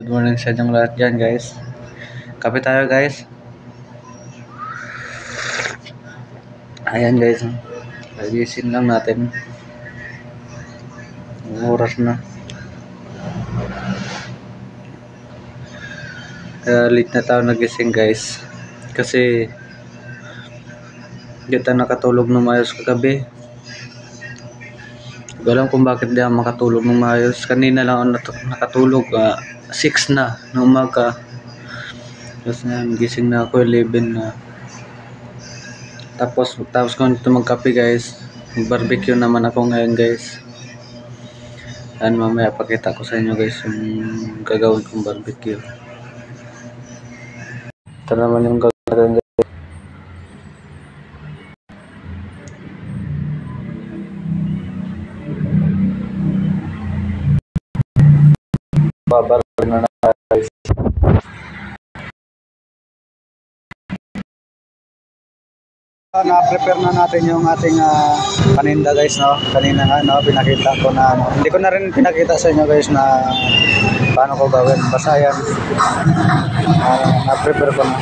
Good morning sa inyong lahat dyan guys. Kape tayo guys. Ayan guys. Nagising lang natin. Oras na. Late na tayo nagising guys. Kasi hindi tayo nakatulog ng maayos kagabi. Hindi alam kung bakit di ako makatulog ng maayos. Kanina lang ako nakatulog. 6 na ng umaga. Tapos na, gising na ako 11 na. Tapos ko nito magkape guys. Mag-barbecue naman ako ngayon guys. And mamaya pakita ko sa inyo guys yung gagawin kong barbecue. Ito naman yung gagawin guys. Barbecue na guys. Na-prepare na natin yung ating paninda guys, no? Kanina nga, no? Pinakita ko na, hindi ko na rin pinakita sa inyo guys na paano ko gawin. Basta yan, na-prepare ko na.